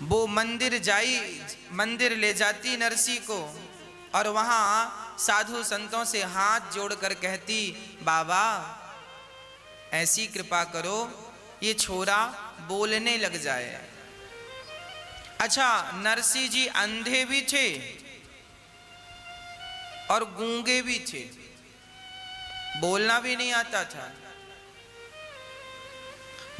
वो मंदिर ले जाती नरसी को और वहां साधु संतों से हाथ जोड़कर कहती, बाबा ऐसी कृपा करो ये छोरा बोलने लग जाए। अच्छा, नरसी जी अंधे भी थे और गूंगे भी थे, बोलना भी नहीं आता था।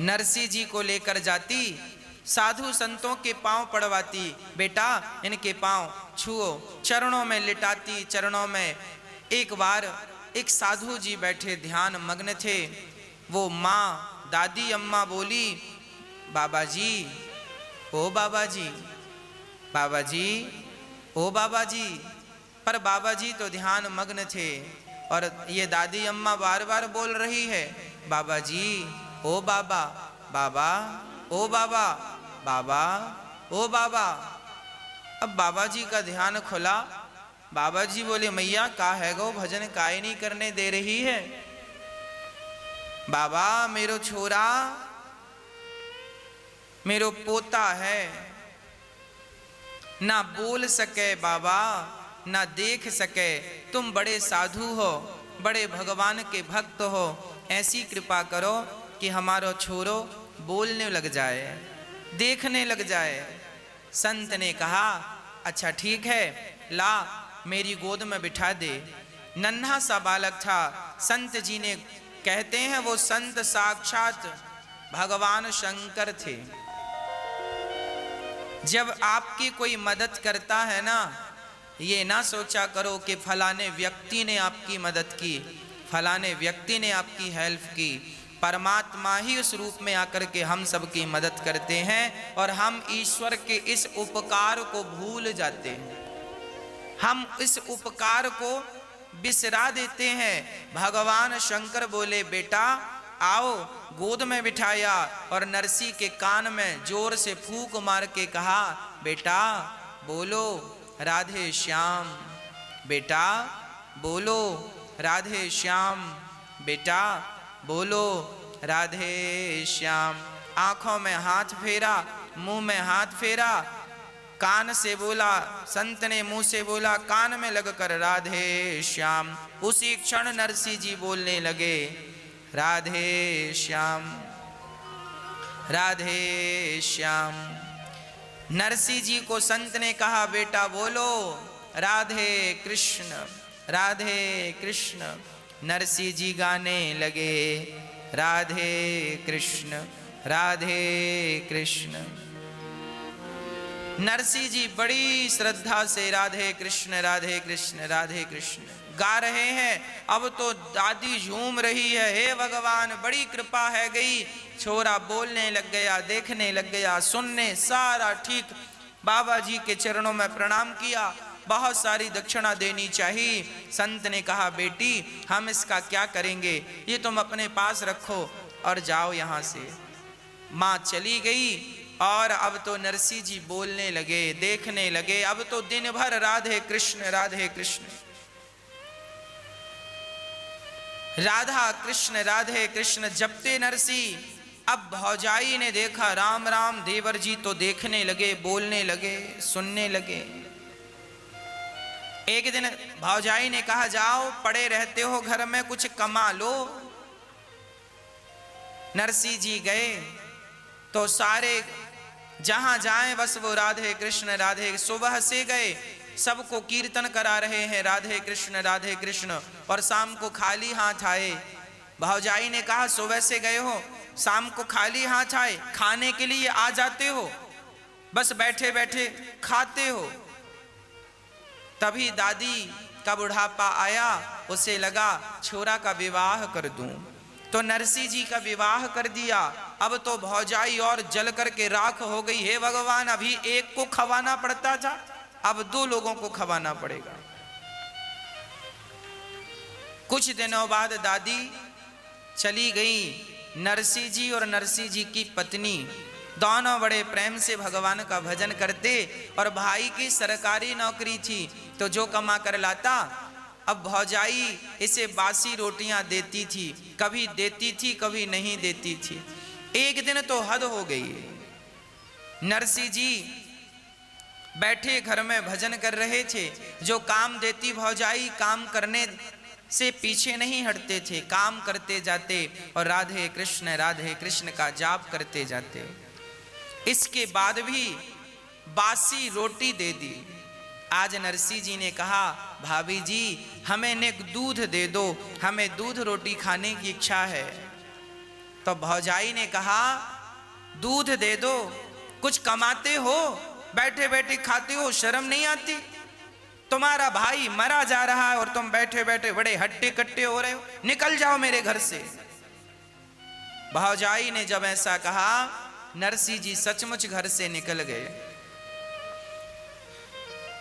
नरसी जी को लेकर जाती, साधु संतों के पांव पड़वाती, बेटा इनके पांव छुओ, चरणों में लिटाती। चरणों में एक बार एक साधु जी बैठे ध्यान मग्न थे। वो माँ दादी अम्मा बोली, बाबा जी, ओ बाबा जी, बाबा जी, ओ बाबा जी। पर बाबा जी तो ध्यान मग्न थे और ये दादी अम्मा बार बार बोल रही है, बाबा जी, ओ बाबा, बाबा, ओ बाबा, बाबा, ओ बाबा। अब बाबा जी का ध्यान खुला। बाबा जी बोले, मैया का है गो, भजन काहे नहीं करने दे रही है। बाबा मेरो छोरा, मेरो पोता है, ना बोल सके बाबा, ना देख सके। तुम बड़े साधु हो, बड़े भगवान के भक्त हो, ऐसी कृपा करो कि हमारा छोरो बोलने लग जाए, देखने लग जाए। संत ने कहा, अच्छा ठीक है, ला मेरी गोद में बिठा दे। नन्हा सा बालक था। संत जी ने, कहते हैं वो संत साक्षात भगवान शंकर थे। जब आपकी कोई मदद करता है ना, ये ना सोचा करो कि फलाने व्यक्ति ने आपकी मदद की, फलाने व्यक्ति ने आपकी हेल्प की। परमात्मा ही उस रूप में आकर के हम सबकी मदद करते हैं और हम ईश्वर के इस उपकार को भूल जाते हैं, हम इस उपकार को बिसरा देते हैं। भगवान शंकर बोले, बेटा आओ, गोद में बिठाया और नरसी के कान में जोर से फूंक मार के कहा, बेटा बोलो राधे श्याम, बेटा बोलो राधे श्याम, बेटा बोलो राधे श्याम। आंखों में हाथ फेरा, मुंह में हाथ फेरा, कान से बोला, संत ने मुंह से बोला, कान में लगकर राधे श्याम। उसी क्षण नरसी जी बोलने लगे, राधे श्याम, राधे श्याम। नरसी जी को संत ने कहा, बेटा बोलो राधे कृष्ण, राधे कृष्ण। नरसी जी गाने लगे, राधे कृष्ण, राधे कृष्ण। नरसी जी बड़ी श्रद्धा से राधे कृष्ण, राधे कृष्ण, राधे कृष्ण गा रहे हैं। अब तो दादी झूम रही है, हे भगवान बड़ी कृपा है गई, छोरा बोलने लग गया, देखने लग गया, सुनने सारा ठीक। बाबा जी के चरणों में प्रणाम किया, बहुत सारी दक्षिणा देनी चाहिए। संत ने कहा, बेटी हम इसका क्या करेंगे, ये तुम अपने पास रखो और जाओ यहाँ से। माँ चली गई और अब तो नरसी जी बोलने लगे, देखने लगे। अब तो दिन भर राधे कृष्ण, राधे कृष्ण, राधा कृष्ण, राधे कृष्ण जपते नरसी। अब भौजाई ने देखा, राम राम, देवर जी तो देखने लगे, बोलने लगे, सुनने लगे। एक दिन भौजाई ने कहा, जाओ पड़े रहते हो घर में, कुछ कमा लो। नरसी जी गए तो सारे जहां जाएं बस वो राधे कृष्ण, राधे। सुबह से गए, सबको कीर्तन करा रहे हैं, राधे कृष्ण, राधे कृष्ण, और शाम को खाली हाथ आए। भौजाई ने कहा, सुबह से गए हो, शाम को खाली हाथ आए, खाने के लिए आ जाते हो, बस बैठे बैठे खाते हो। तभी दादी का बुढ़ापा आया, उसे लगा छोरा का विवाह कर दूं, तो नरसी जी का विवाह कर दिया। अब तो भौजाई और जल करके राख हो गई। हे भगवान, अभी एक को खवाना पड़ता था, अब 2 लोगों को खवाना पड़ेगा। कुछ दिनों बाद दादी चली गई। नरसी जी और नरसी जी की पत्नी दोनों बड़े प्रेम से भगवान का भजन करते, और भाई की सरकारी नौकरी थी तो जो कमा कर लाता। अब भौजाई इसे बासी रोटियां देती थी, कभी देती थी कभी नहीं देती थी। एक दिन तो हद हो गई, नरसिंह जी बैठे घर में भजन कर रहे थे। जो काम देती भौजाई काम करने से पीछे नहीं हटते थे, काम करते जाते और राधे कृष्ण का जाप करते जाते। इसके बाद भी बासी रोटी दे दी। आज नरसिंह जी ने कहा, भाभी जी हमें ने दूध दे दो, हमें दूध रोटी खाने की इच्छा है। तो भौजाई ने कहा, दूध दे दो, कुछ कमाते हो, बैठे बैठे खाते हो, शर्म नहीं आती? तुम्हारा भाई मरा जा रहा है और तुम बैठे बैठे बड़े हट्टे कट्टे हो रहे हो, निकल जाओ मेरे घर से। भौजाई ने जब ऐसा कहा, नरसिंह जी सचमुच घर से निकल गए।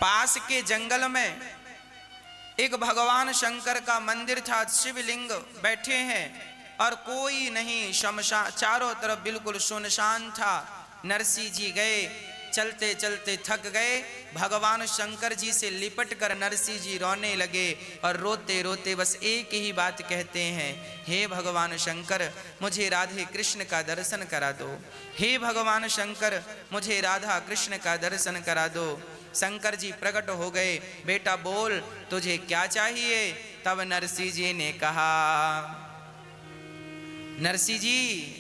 पास के जंगल में एक भगवान शंकर का मंदिर था, शिवलिंग बैठे हैं और कोई नहीं, शमशान चारों तरफ बिल्कुल सुनसान था। नरसिंह जी गए, चलते चलते थक गए, भगवान शंकर जी से लिपट कर नरसिंह जी रोने लगे और रोते रोते बस एक ही बात कहते हैं, हे भगवान शंकर मुझे राधे कृष्ण का दर्शन करा दो, हे भगवान शंकर मुझे राधा कृष्ण का दर्शन करा दो। शंकर जी प्रकट हो गए, बेटा बोल तुझे क्या चाहिए? तब नरसिंह जी ने कहा, नरसिंह जी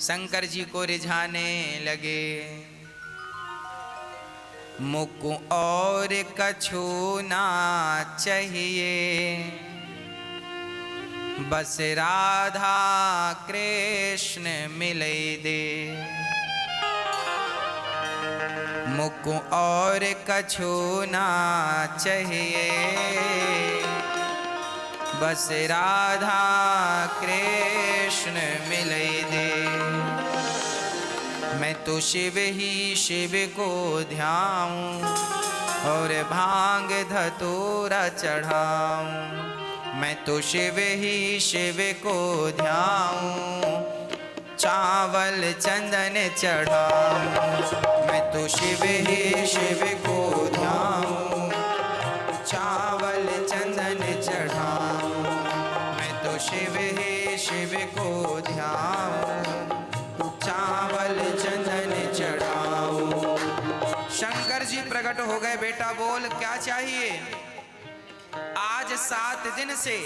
शंकर जी को रिझाने लगे, मुझको और कछु ना चाहिए, बस राधा कृष्ण मिले दे, मुझको और कछु ना चाहिए, बस राधा कृष्ण मिले दे। मैं तो शिव ही शिव को ध्याऊं और भांग धतूरा चढ़ाऊं, मैं तो शिव ही शिव को ध्याऊं, चावल चंदन चढ़ाऊं, मैं तो शिव ही शिव को ध्याऊं, चावल चंदन चढ़ाऊं, मैं तो शिव ही शिव को ध्याऊं, चावल चंदन चढ़ाऊं। शंकर जी प्रकट हो गए, बेटा बोल क्या चाहिए? आज 7 दिन से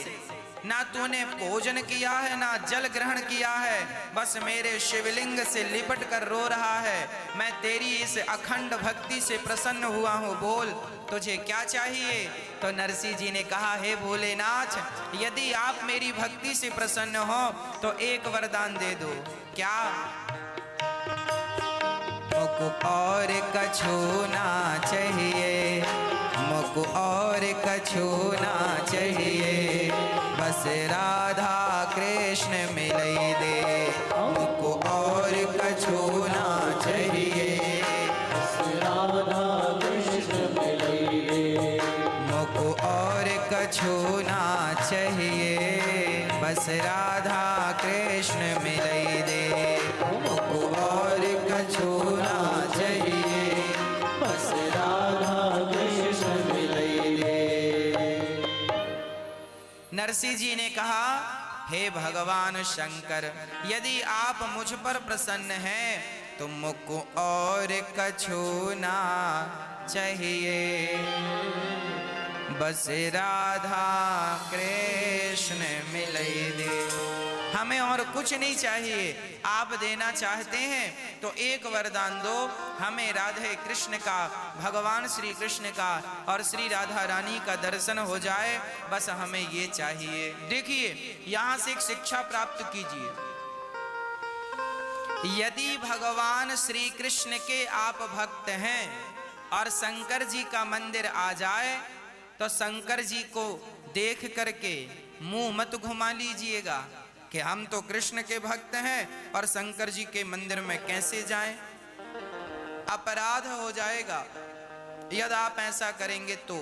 ना तूने भोजन किया है ना जल ग्रहण किया है, बस मेरे शिवलिंग से लिपट कर रो रहा है। मैं तेरी इस अखंड भक्ति से प्रसन्न हुआ हूँ, बोल तुझे क्या चाहिए? तो नरसिंह जी ने कहा, हे भोलेनाथ यदि आप मेरी भक्ति से प्रसन्न हो तो एक वरदान दे दो। क्या? मुझको और कछु ना चाहिए, मुझको और कछु ना चाहिए, बस राधा कृष्ण मिले दे, मुझको और कछु ना चाहिए, बस राधा कृष्ण मिले दे, मुझको और कछु ना चाहिए, बस राधा कृष्ण मिले दे, मुझको और कछु ना चाहिए, बस राधा कृष्ण मिले दे। नरसिंह जी ने कहा, हे भगवान शंकर यदि आप मुझ पर प्रसन्न हैं तो मुझको और कछु ना चाहिए, बस राधा कृष्ण मिले दे। हमें और कुछ नहीं चाहिए, आप देना चाहते हैं तो एक वरदान दो, हमें राधे कृष्ण का, भगवान श्री कृष्ण का और श्री राधा रानी का दर्शन हो जाए, बस हमें ये चाहिए। देखिए यहाँ से एक शिक्षा प्राप्त कीजिए, यदि भगवान श्री कृष्ण के आप भक्त हैं और शंकर जी का मंदिर आ जाए तो शंकर जी को देख करके मुंह मत घुमा लीजिएगा कि हम तो कृष्ण के भक्त हैं और शंकर जी के मंदिर में कैसे जाएं, अपराध हो जाएगा यदि आप ऐसा करेंगे तो।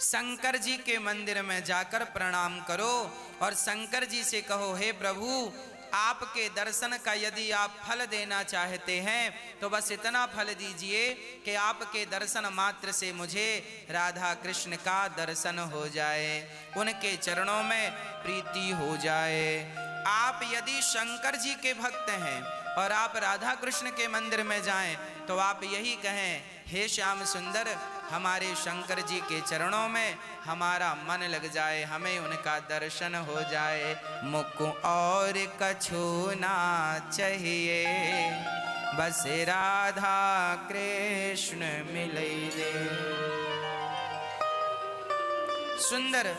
शंकर जी के मंदिर में जाकर प्रणाम करो और शंकर जी से कहो, हे प्रभु आपके दर्शन का यदि आप फल देना चाहते हैं तो बस इतना फल दीजिए कि आपके दर्शन मात्र से मुझे राधा कृष्ण का दर्शन हो जाए, उनके चरणों में प्रीति हो जाए। आप यदि शंकर जी के भक्त हैं और आप राधा कृष्ण के मंदिर में जाएं तो आप यही कहें, हे श्याम सुंदर, हमारे शंकर जी के चरणों में हमारा मन लग जाए, हमें उनका दर्शन हो जाए। मुझको और कछु ना चाहिए, बस राधा कृष्ण मिले दे। सुंदर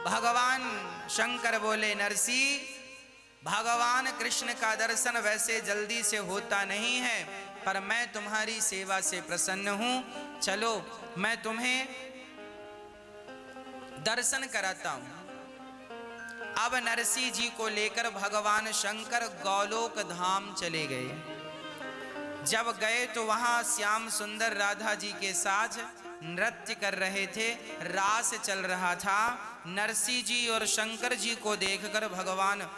भगवान शंकर बोले, नरसी, भगवान कृष्ण का दर्शन वैसे जल्दी से होता नहीं है, पर मैं तुम्हारी सेवा से प्रसन्न हूं। चलो मैं तुम्हें दर्शन कराता हूं। अब नरसी जी को लेकर भगवान शंकर गौलोक धाम चले गए। जब गए तो वहां श्याम सुंदर राधा जी के साथ नृत्य कर रहे थे, रास चल रहा था। नरसी जी और शंकर जी को देखकर भगवान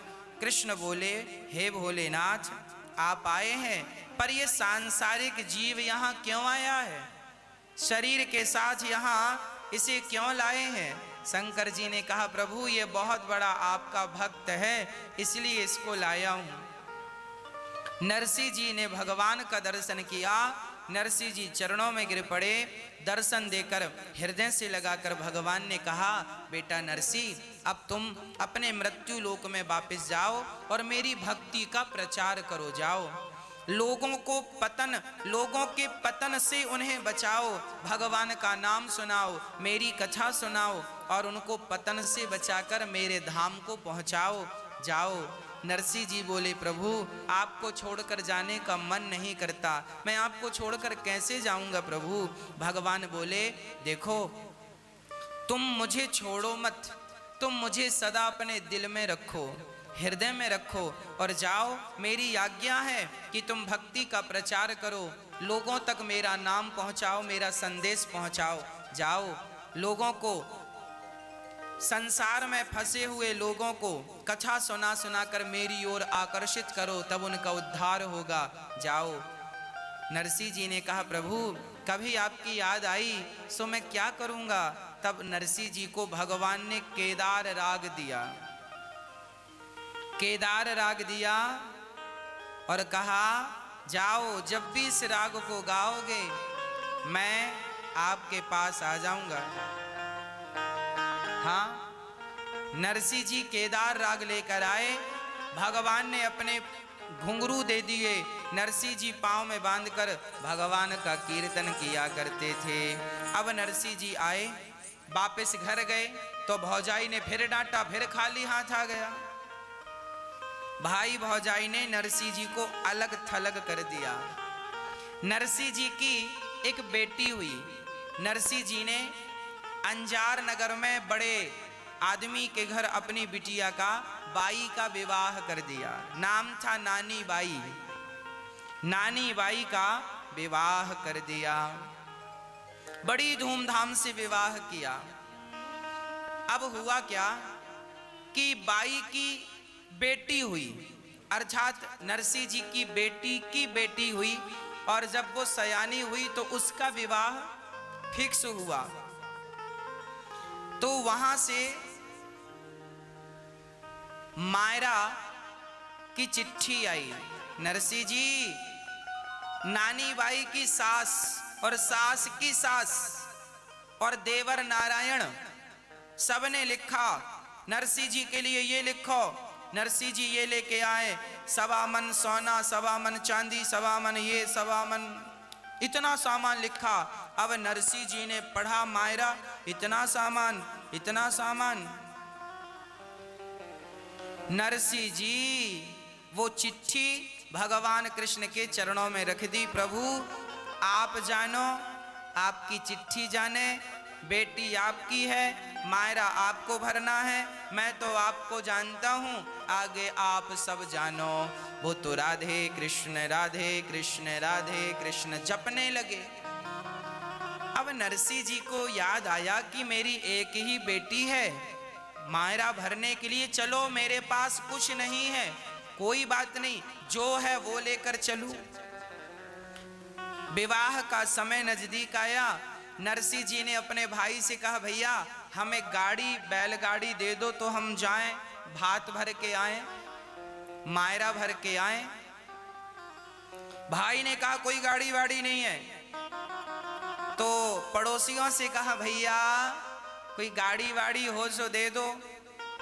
कृष्ण बोले, हे भोलेनाथ, आप आए हैं, पर ये सांसारिक जीव यहाँ क्यों आया है? शरीर के साथ यहाँ इसे क्यों लाए हैं? शंकर जी ने कहा, प्रभु ये बहुत बड़ा आपका भक्त है, इसलिए इसको लाया हूं। नरसी जी ने भगवान का दर्शन किया। नरसी जी चरणों में गिर पड़े। दर्शन देकर हृदय से लगाकर भगवान ने कहा, बेटा नरसी, अब तुम अपने मृत्यु लोक में वापस जाओ और मेरी भक्ति का प्रचार करो। जाओ, लोगों के पतन से उन्हें बचाओ, भगवान का नाम सुनाओ, मेरी कथा सुनाओ और उनको पतन से बचाकर मेरे धाम को पहुंचाओ। जाओ। नरसी जी बोले, प्रभु आपको छोड़कर जाने का मन नहीं करता, मैं आपको छोड़कर कैसे जाऊंगा प्रभु? भगवान बोले, देखो तुम मुझे छोड़ो मत, तुम मुझे सदा अपने दिल में रखो, हृदय में रखो और जाओ। मेरी आज्ञा है कि तुम भक्ति का प्रचार करो, लोगों तक मेरा नाम पहुंचाओ, मेरा संदेश पहुंचाओ। जाओ, लोगों को, संसार में फंसे हुए लोगों को कथा सुना सुनाकर मेरी ओर आकर्षित करो, तब उनका उद्धार होगा। जाओ। नरसी जी ने कहा, प्रभु कभी आपकी याद आई सो मैं क्या करूंगा? तब नरसी जी को भगवान ने केदार राग दिया। केदार राग दिया और कहा, जाओ, जब भी इस राग को गाओगे मैं आपके पास आ जाऊंगा। हाँ, नरसी जी केदार राग लेकर आए। भगवान ने अपने घुंघरू दे दिए। नरसी जी पांव में बांधकर भगवान का कीर्तन किया करते थे। अब नरसी जी आए, वापस घर गए तो भौजाई ने फिर डांटा, फिर खाली हाथ आ गया। भाई भौजाई ने नरसी जी को अलग थलग कर दिया। नरसी जी की एक बेटी हुई। नरसी जी ने अंजार नगर में बड़े आदमी के घर अपनी बिटिया का, बाई का विवाह कर दिया। नाम था नानी बाई। नानी बाई का विवाह कर दिया, बड़ी धूमधाम से विवाह किया। अब हुआ क्या कि बाई की बेटी हुई, अर्थात नरसी जी की बेटी हुई, और जब वो सयानी हुई तो उसका विवाह फिक्स हुआ। तो वहां से मायरा की चिट्ठी आई, नरसी जी, नानी बाई की सास और सास की सास और देवर नारायण सबने लिखा, नरसी जी के लिए ये लिखो। नरसी जी ये लेके आए, 1.25 मन सोना, 1.25 मन चांदी, 1.25 मन ये, 1.25 मन, इतना सामान लिखा। अब नरसी जी ने पढ़ा, मायरा इतना सामान, इतना सामान। नरसी जी वो चिट्ठी भगवान कृष्ण के चरणों में रख दी। प्रभु आप जानो, आपकी चिट्ठी जाने, बेटी आपकी है, मायरा आपको भरना है, मैं तो आपको जानता हूँ, आगे आप सब जानो। वो तो राधे कृष्ण राधे कृष्ण राधे कृष्ण जपने लगे। अब नरसी जी को याद आया कि मेरी एक ही बेटी है, मायरा भरने के लिए चलो, मेरे पास कुछ नहीं है, कोई बात नहीं, जो है वो लेकर चलूं। विवाह का समय नजदीक आया। नरसी जी ने अपने भाई से कहा, भैया हमें गाड़ी, बैलगाड़ी दे दो तो हम जाएं, भात भर के आए, मायरा भर के आए। भाई ने कहा कोई गाड़ी वाड़ी नहीं है, तो पड़ोसियों से कहा भैया कोई गाड़ी वाड़ी हो तो दे दो।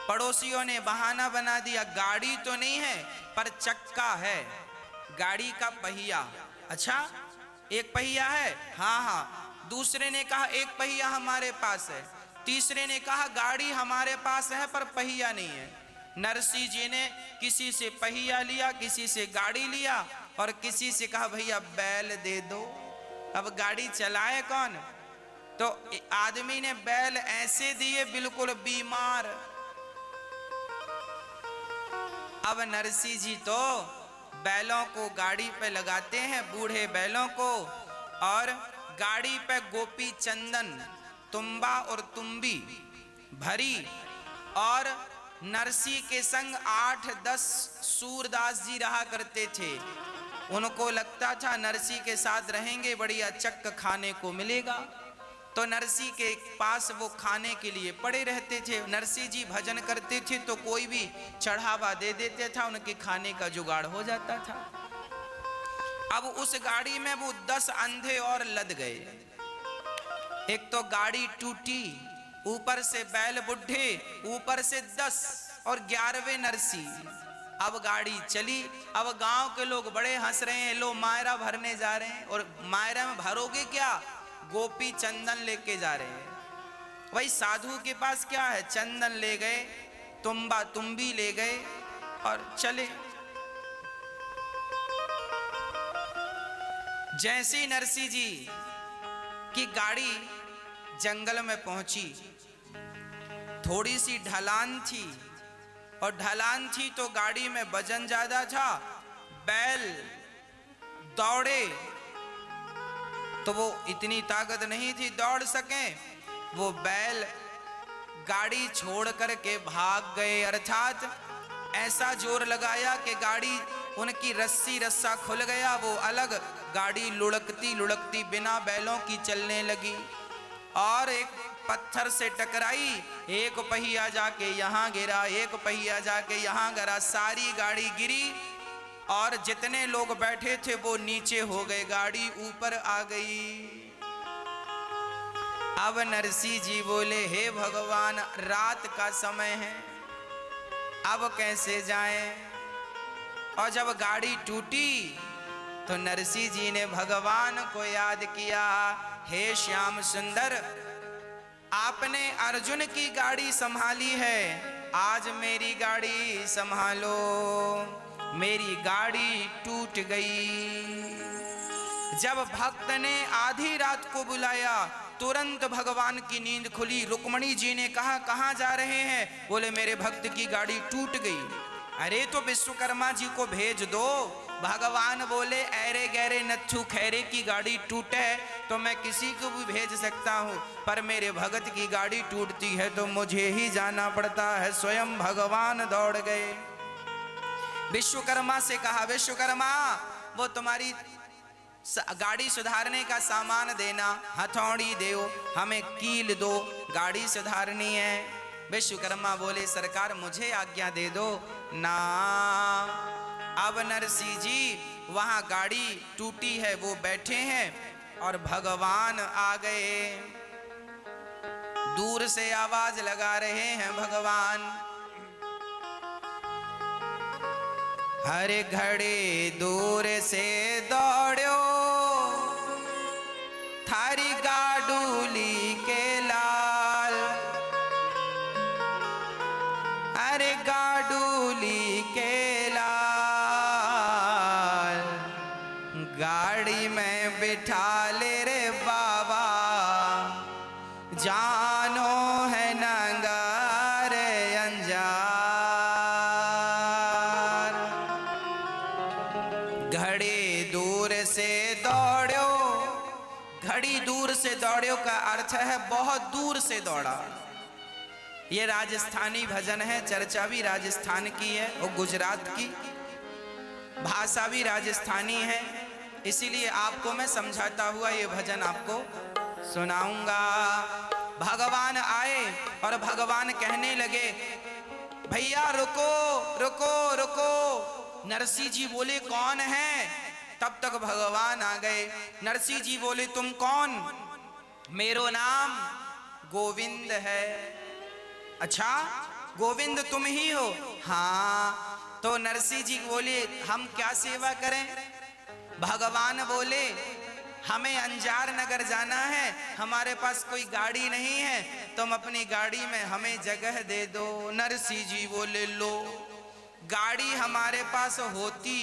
पड़ोसियों ने बहाना बना दिया, गाड़ी तो नहीं है पर चक्का है, गाड़ी का पहिया। अच्छा एक पहिया है? हाँ हाँ। दूसरे ने कहा एक पहिया हमारे पास है। तीसरे ने कहा गाड़ी हमारे पास है पर पहिया नहीं है। नरसिंह जी ने किसी से पहिया लिया, किसी से गाड़ी लिया और किसी से कहा भैया बैल दे दो। अब गाड़ी चलाए कौन? तो आदमी ने बैल ऐसे दिए बिल्कुल बीमार। अब नरसिंह जी तो बैलों को गाड़ी पे लगाते हैं, बूढ़े बैलों को, और गाड़ी पे गोपी चंदन, तुम्बा और तुम्बी भरी, और नरसिंह के संग 8-10 सूरदास जी रहा करते थे। उनको लगता था नरसिंह के साथ रहेंगे बढ़िया चक्क खाने को मिलेगा, तो नरसिंह के पास वो खाने के लिए पड़े रहते थे। नरसिंह जी भजन करते थे तो कोई भी चढ़ावा दे देते था, उनके खाने का जुगाड़ हो जाता था। अब उस गाड़ी में वो 10 अंधे और लद गए। एक तो गाड़ी टूटी, ऊपर से बैल बुढ़े, ऊपर से 10 और 11वें नरसिंह। अब गाड़ी चली। अब गांव के लोग बड़े हंस रहे हैं, लो मायरा भरने जा रहे हैं। और मायरा में भरोगे क्या? गोपी चंदन लेके जा रहे हैं। वही साधु के पास क्या है? चंदन ले गए, तुम्बा तुम्बी ले गए और चले। जैसी नरसिंह जी की गाड़ी जंगल में पहुंची, थोड़ी सी ढलान थी, और ढलान थी तो गाड़ी में वजन ज्यादा था। बैल दौड़े तो वो इतनी ताकत नहीं थी दौड़ सके। वो बैल गाड़ी छोड़ करके भाग गए, अर्थात ऐसा जोर लगाया कि गाड़ी उनकी रस्सी रस्सा खुल गया। वो अलग गाड़ी लुढ़कती लुढ़कती बिना बैलों की चलने लगी और एक पत्थर से टकराई। एक पहिया जाके यहाँ गिरा, एक पहिया जाके यहाँ गिरा, सारी गाड़ी गिरी और जितने लोग बैठे थे वो नीचे हो गए, गाड़ी ऊपर आ गई। अब नरसिंह जी बोले हे भगवान, रात का समय है, अब कैसे जाएं? और जब गाड़ी टूटी तो नरसिंह जी ने भगवान को याद किया, हे श्याम सुंदर, आपने अर्जुन की गाड़ी संभाली है, आज मेरी गाड़ी संभालो। मेरी गाड़ी टूट गई। जब भक्त ने आधी रात को बुलाया, तुरंत भगवान की नींद खुली। रुक्मणी जी ने कहा कहाँ जा रहे हैं? बोले मेरे भक्त की गाड़ी टूट गई। अरे तो विश्वकर्मा जी को भेज दो। भगवान बोले ऐरे गहरे नत्थु खैरे की गाड़ी टूटे तो मैं किसी को भी भेज सकता हूँ, पर मेरे भगत की गाड़ी टूटती है तो मुझे ही जाना पड़ता है। स्वयं भगवान दौड़ गए। विश्वकर्मा से कहा विश्वकर्मा, वो तुम्हारी गाड़ी सुधारने का सामान देना, हथौड़ी दो, हमें कील दो, गाड़ी सुधारनी है। विश्वकर्मा बोले सरकार मुझे आज्ञा दे दो ना। अब नरसिंह जी वहां गाड़ी टूटी है वो बैठे हैं और भगवान आ गए। दूर से आवाज लगा रहे हैं भगवान, हर घड़ी दूर से दौड़ो थारी गाडूली के लाल, अरे गाडूली के लाल, गाड़ी में बिठा ले रे बाबा, जानो है नंगार अंजार। घड़ी दूर से दौड़ो, घड़ी दूर से दौड़ो का अर्थ है बहुत दूर से दौड़ा। ये राजस्थानी भजन है, चर्चा भी राजस्थान की है और गुजरात की, भाषा भी राजस्थानी है, इसीलिए आपको मैं समझाता हुआ ये भजन आपको सुनाऊंगा। भगवान आए और भगवान कहने लगे भैया रुको रुको रुको। नरसिंह जी बोले कौन है? तब तक भगवान आ गए। नरसिंह जी बोले तुम कौन? मेरो नाम गोविंद है। अच्छा गोविंद तुम ही हो? हाँ। तो नरसिंह जी बोले हम क्या सेवा करें? भगवान बोले हमें अंजार नगर जाना है, हमारे पास कोई गाड़ी नहीं है, तुम अपनी गाड़ी में हमें जगह दे दो। नरसिंह जी बोले लो, गाड़ी हमारे पास होती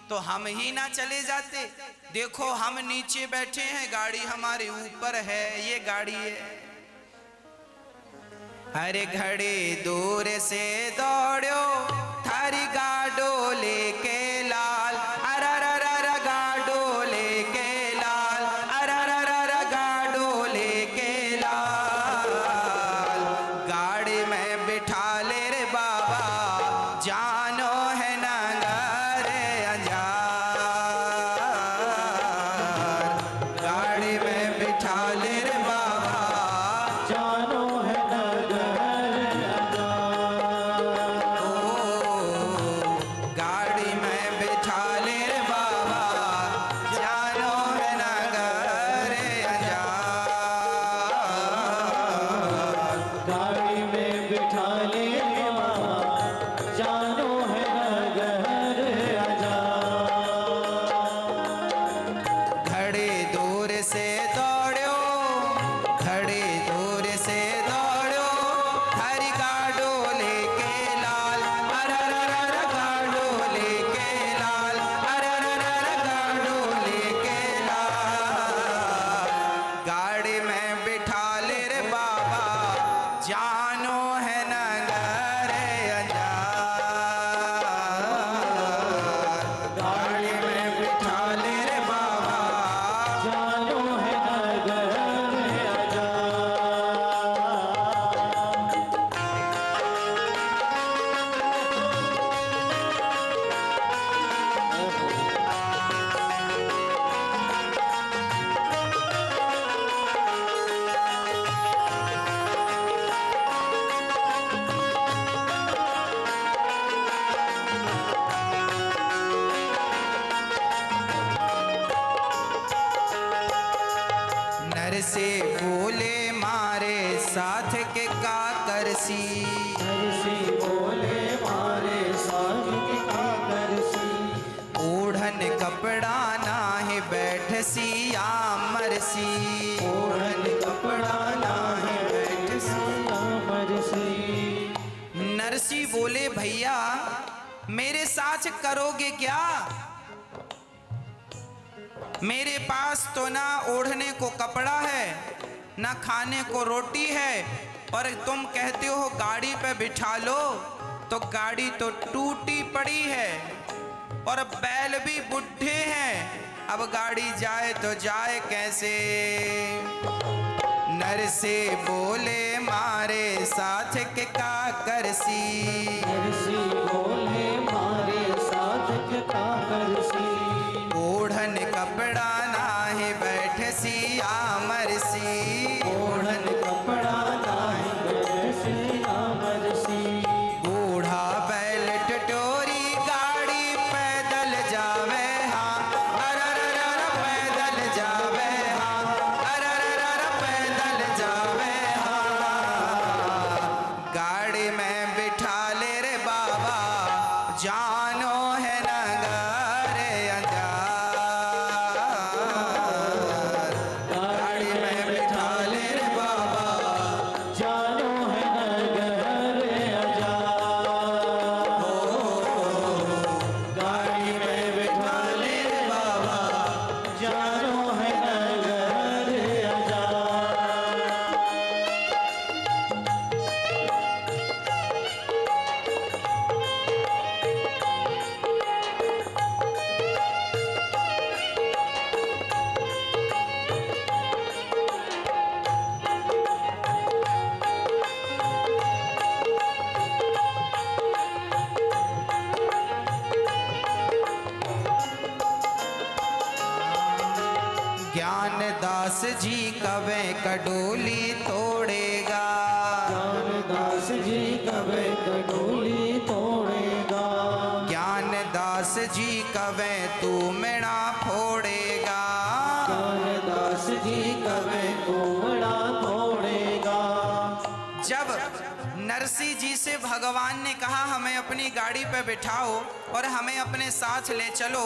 तो हम ही ना चले जाते। देखो हम नीचे बैठे हैं, गाड़ी हमारे ऊपर है, ये गाड़ी है। अरे घड़ी दूर से दौड़ो थारी गाडो लेके लाल, अरररर गाडो लेके लाल, अरररर गाडो लेके लाल। गाड़ी में बिठा ले रे बाबा, जानो है नगर अंजार। गाड़ी में बिठा ले रे बाबा, जानो है गाड़ी में बिठा ले रे बाबा, जानो है नगर अंजार। गाड़ी में बिठा ले बाबा, जानो है नगर आजाद। घड़ी दूर से दौड़ो, घड़ी दूर से दौड़ो, हरी गाडो लेके लाल, अरररर गाडो लेके लाल, अरररर गाडो लेके लाल। गाड़ी में बिठा ले रे बाबा, जानो है नगर अंजार। गाड़ी में बिठा ले रे बाबा, जानो है नगर आजाद। नर से बोले मारे साथ के का करसी, नरसी बोले मारे साथ के कागरसी। ओढ़न कपड़ा नाहे बैठसी आमरसी, ओढ़न कपड़ा नाहे बैठसी आमरसी। नरसी बोले भैया मेरे साथ करोगे क्या? मेरे पास तो ना ओढ़ने को कपड़ा है, ना खाने को रोटी है, और तुम कहते हो गाड़ी पे बिठा लो, तो गाड़ी तो टूटी पड़ी है और बैल भी बुढ़े हैं, अब गाड़ी जाए तो जाए कैसे? नर से बोले मारे साथ के का करसी, नरसी बोले मारे साथ के कागरसी। ओढ़न कपड़ा नाहे बैठसी आमरसी, ओढ़न कपड़ा नाहे बैठसी आमरसी। बूढ़ा बैल टटोरी गाड़ी पैदल जावे हाँ, अरररर पैदल जावे हाँ, अरररर पैदल जावे हाँ। गाड़ी में बिठा ले रे बाबा, जानो है नगर अंजार। गाड़ी में बिठा ले रे बाबा, जानो है नगर आजाद। गाड़ी में बिठा ले रे बाबा, जानो है नगर आजाद। ज्ञान दास जी कवे कडोली तोड़ेगा, ज्ञानदास जी कवे कडोली तोड़ेगा। ज्ञान दास जी कवे तू मेणा फोड़ेगा। ज्ञानदास जी कवे कोमड़ा फोड़ेगा। जब नरसिंह जी से भगवान ने कहा हमें अपनी गाड़ी पे बिठाओ और हमें अपने साथ ले चलो,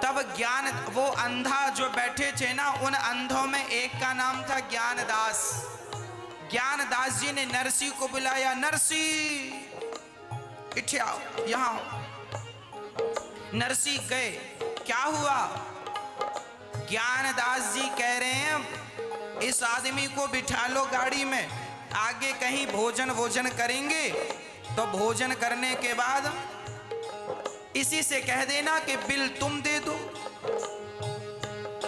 तब ज्ञान वो अंधा जो बैठे थे ना, उन अंधों में एक का नाम था ज्ञानदास। ज्ञानदास जी ने नरसिंह को बुलाया, नरसिंह इठे आओ, यहाँ आओ। नरसिंह गए, क्या हुआ? ज्ञानदास जी कह रहे हैं इस आदमी को बिठा लो गाड़ी में, आगे कहीं भोजन करेंगे तो भोजन करने के बाद इसी से कह देना कि बिल तुम दे दो,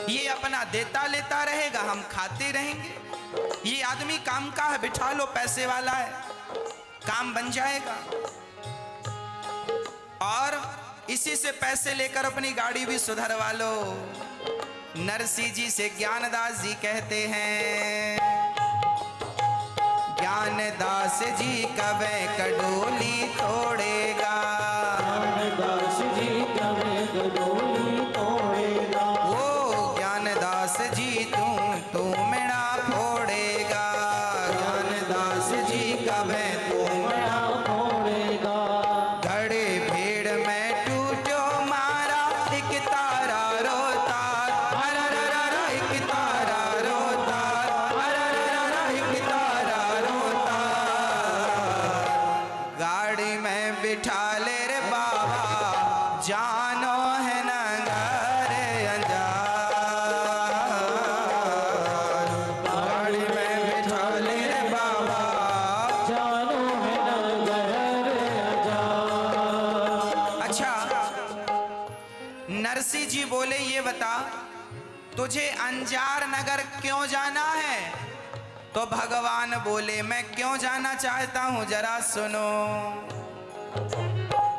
ये अपना देता लेता रहेगा, हम खाते रहेंगे। ये आदमी काम का है, बिठा लो, पैसे वाला है, काम बन जाएगा। और इसी से पैसे लेकर अपनी गाड़ी भी सुधरवा लो। नरसिंह जी से ज्ञानदास जी कहते हैं, ज्ञानदास जी कवे कडोली तोड़ेगा। ज्ञानदास जी कवे कडोली तोड़ेगा। ओ ज्ञानदास जी तू मेणा फोड़ेगा। ज्ञानदास जी कवे कोमड़ा फोड़ेगा। घड़े भेड़ में टूटो मारा, एक तारा रोता, अरररर एक तारा रोता, अरररर एक तारा रोता। गाड़ी में बिठा ले रे बाबा, जानो है नगर अंजार। गाड़ी में बिठा ले रे बाबा, जानो है नगर अजार। अच्छा, नरसिंह जी बोले ये बता तुझे अंजार नगर क्यों जाना है? तो भगवान बोले मैं क्यों जाना चाहता हूं जरा सुनो।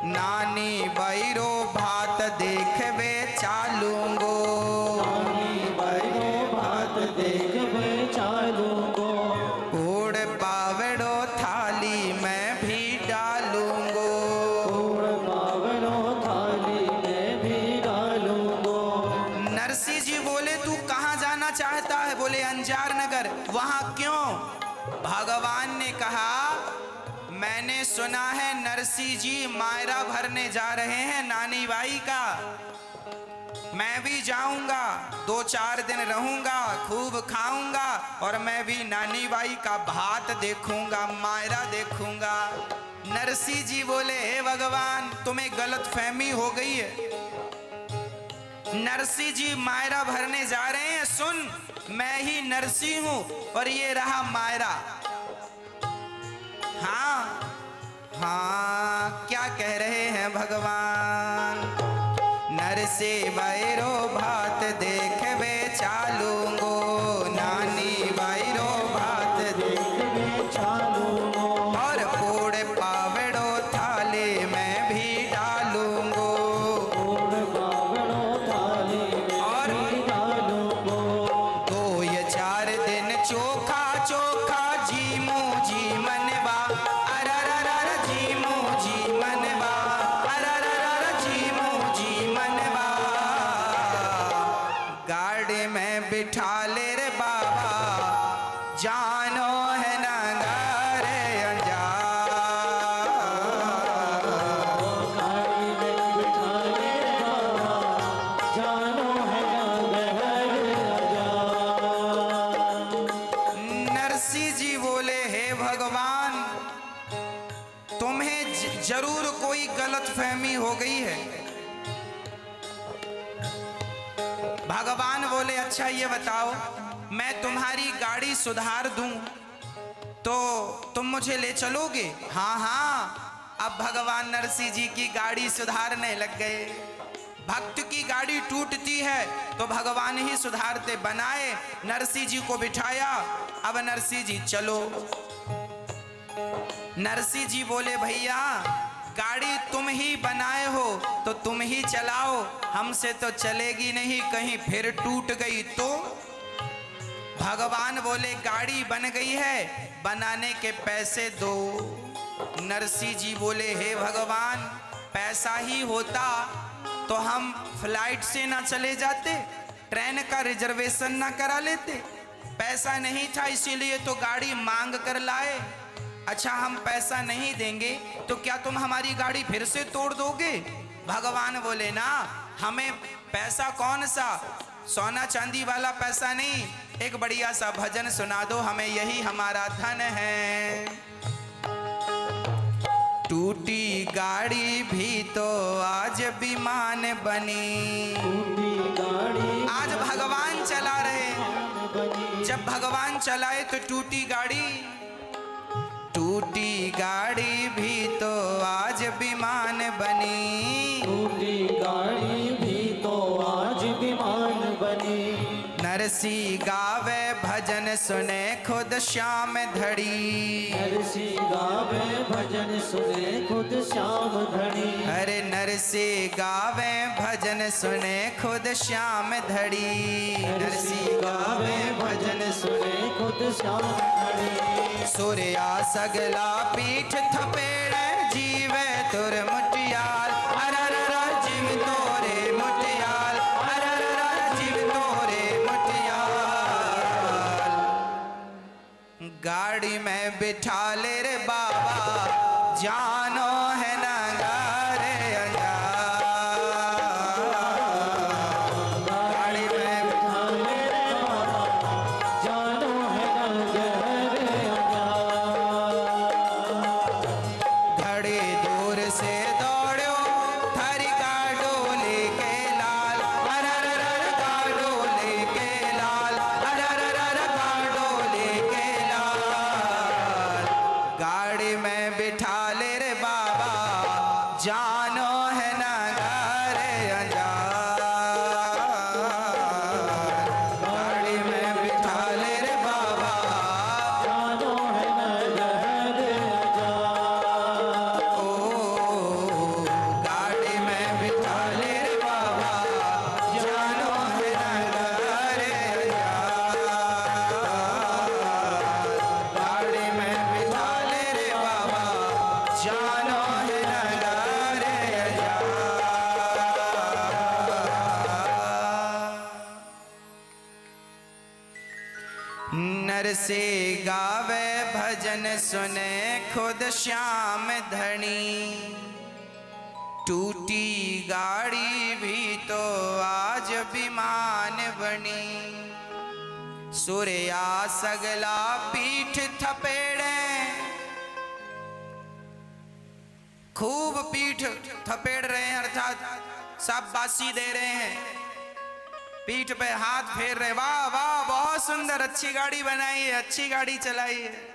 नानी बैरो भात देखवे चालूंगो। नानी बैरो भात देखवे चालूंगो। उड़ पावड़ो थाली में भी डालूंगो। उड़ पावड़ो थाली में भी डालूंगो। नरसिंह जी बोले तू कहाँ जाना चाहता है? बोले अंजार नगर। वहां क्यों? भगवान ने कहा मैंने सुना है नरसिंह जी मायरा भरने जा रहे हैं नानी बाई का, मैं भी जाऊंगा, 2-4 दिन रहूंगा, खूब खाऊंगा और मैं भी नानी बाई का भात देखूंगा, मायरा देखूंगा। नरसिंह जी बोले हे भगवान तुम्हें गलत फहमी हो गई है। नरसिंह जी मायरा भरने जा रहे हैं, सुन मैं ही नरसिंह हूं और ये रहा मायरा। हाँ हाँ, क्या कह रहे हैं भगवान? नरसे बैरो भात देखवे चालूंगो। नानी बैरो भात देखवे चालूंगो। और पोड़ पावड़ो थाले में भी डालूंगो। उड़ पावड़ो थाली में और भी डालूंगो। 2-4 दिन चोखा चोखा जीमू जी मनवा, अरररर जीमू जी मनवा, अरररर जीमू जी मनवा। गाड़ी में बिठा ले रे बाबा, जानो है नगर अंजार। गाड़ी में बिठा ले बाबा, जानो है नगर अजार। नरसिंह जी बोले हे भगवान तुम्हें जरूर कोई गलत फहमी हो गई है। भगवान बोले अच्छा ये बताओ मैं तुम्हारी गाड़ी सुधार दूं तो तुम मुझे ले चलोगे? हाँ हाँ। अब भगवान नरसिंह जी की गाड़ी सुधारने लग गए। भक्त की गाड़ी टूटती है तो भगवान ही सुधारते। बनाए, नरसिंह जी को बिठाया, अब नरसिंह जी चलो। नरसिंह जी बोले भैया गाड़ी तुम ही बनाए हो तो तुम ही चलाओ, हमसे तो चलेगी नहीं, कहीं फिर टूट गई तो। भगवान बोले गाड़ी बन गई है, बनाने के पैसे दो। नरसिंह जी बोले हे भगवान पैसा ही होता तो हम फ्लाइट से ना चले जाते, ट्रेन का रिजर्वेशन ना करा लेते? पैसा नहीं था इसीलिए तो गाड़ी मांग कर लाए। अच्छा हम पैसा नहीं देंगे तो क्या तुम हमारी गाड़ी फिर से तोड़ दोगे? भगवान बोले ना, हमें पैसा कौन सा सोना चांदी वाला पैसा नहीं, एक बढ़िया सा भजन सुना दो, हमें यही हमारा धन है। टूटी गाड़ी भी तो आज विमान बनी। टूटी गाड़ी आज भगवान चला रहे, बनी। जब भगवान चलाए तो टूटी गाड़ी, टूटी गाड़ी भी तो आज विमान बनी। टूटी गाड़ी भी तो आज विमान बनी। नरसी गावे भजन सुने खुद श्याम धड़ी। नरसी गावे भजन सुने खुद श्याम धड़ी। अरे नरसी गावे भजन सुने खुद श्याम धड़ी। नरसी गावे भजन सुने खुद श्याम धड़ी। सूर्या सगला पीठ थपेड़े जीवे तुर मुटियाल। अरररा जीव तोरे मुटियाल, अरररा जीव तोरे मुटियाल। गाड़ी में बिठा ले रे बाबा, जानो है नगारे अंजार। गाड़ी में बिठा ले रे बाबा, जानो है नगर अंजार। घड़ी दूर से दौड़ो थारी गाडो लेके लाल। अरररर गाडो लेके लाल, अरररर गाडो लेके लाल। गाड़ी में बिठा ले रे बाबा, जानो है नगारे अंजार। गाड़ी में बिठा ले रे बाबा, जानो है नगर अंजार। ओ गाड़ी में बिठा ले रे बाबा, जानो है नगारे अंजार। गाड़ी में बिठा ले रे बाबा, जानो है नगारे अंजार। नरसे गावे भजन सुने खुद श्याम धनी। टूटी गाड़ी भी तो आज विमान बनी। सूर्या सगला पीठ थपेड़े, खूब पीठ थपेड़ रहे हैं, अर्थात शाबाशी दे रहे हैं, पीठ पे हाथ फेर रहे। वाह वाह बहुत सुंदर, अच्छी गाड़ी बनाई है, अच्छी गाड़ी चलाई है।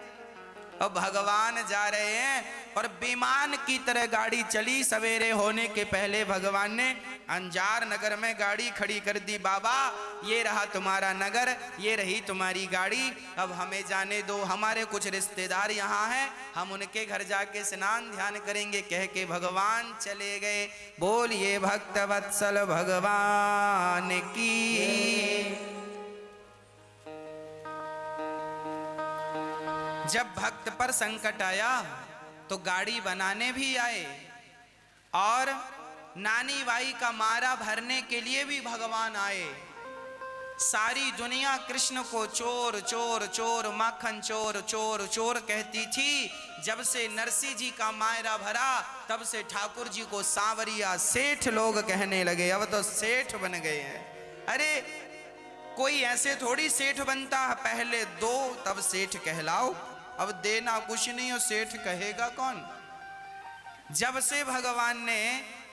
और भगवान जा रहे हैं और विमान की तरह गाड़ी चली। सवेरे होने के पहले भगवान ने अंजार नगर में गाड़ी खड़ी कर दी। बाबा ये रहा तुम्हारा नगर, ये रही तुम्हारी गाड़ी, अब हमें जाने दो, हमारे कुछ रिश्तेदार यहाँ हैं, हम उनके घर जाके स्नान ध्यान करेंगे, कह के भगवान चले गए। बोलिए भक्त वत्सल भगवान की। जब भक्त पर संकट आया तो गाड़ी बनाने भी आए और नानी बाई का मारा भरने के लिए भी भगवान आए। सारी दुनिया कृष्ण को चोर चोर चोर, माखन चोर चोर चोर कहती थी। जब से नरसिंह जी का मायरा भरा तब से ठाकुर जी को सांवरिया सेठ लोग कहने लगे। अब तो सेठ बन गए हैं। अरे कोई ऐसे थोड़ी सेठ बनता है, पहले दो तब सेठ कहलाओ, अब देना कुछ नहीं हो सेठ कहेगा कौन। जब से भगवान ने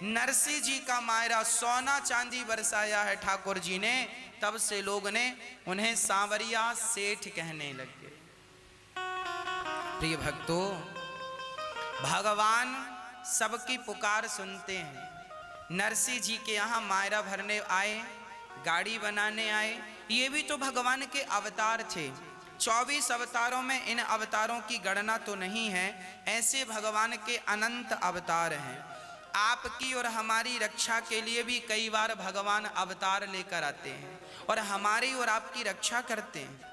नरसिंह जी का मायरा सोना चांदी बरसाया है ठाकुर जी ने, तब से लोग ने उन्हें सांवरिया सेठ कहने लगे। प्रिय भक्तों, भगवान सबकी पुकार सुनते हैं। नरसिंह जी के यहाँ मायरा भरने आए, गाड़ी बनाने आए, ये भी तो भगवान के अवतार थे। 24 अवतारों में इन अवतारों की गणना तो नहीं है, ऐसे भगवान के अनंत अवतार हैं। आपकी और हमारी रक्षा के लिए भी कई बार भगवान अवतार लेकर आते हैं और हमारी और आपकी रक्षा करते हैं।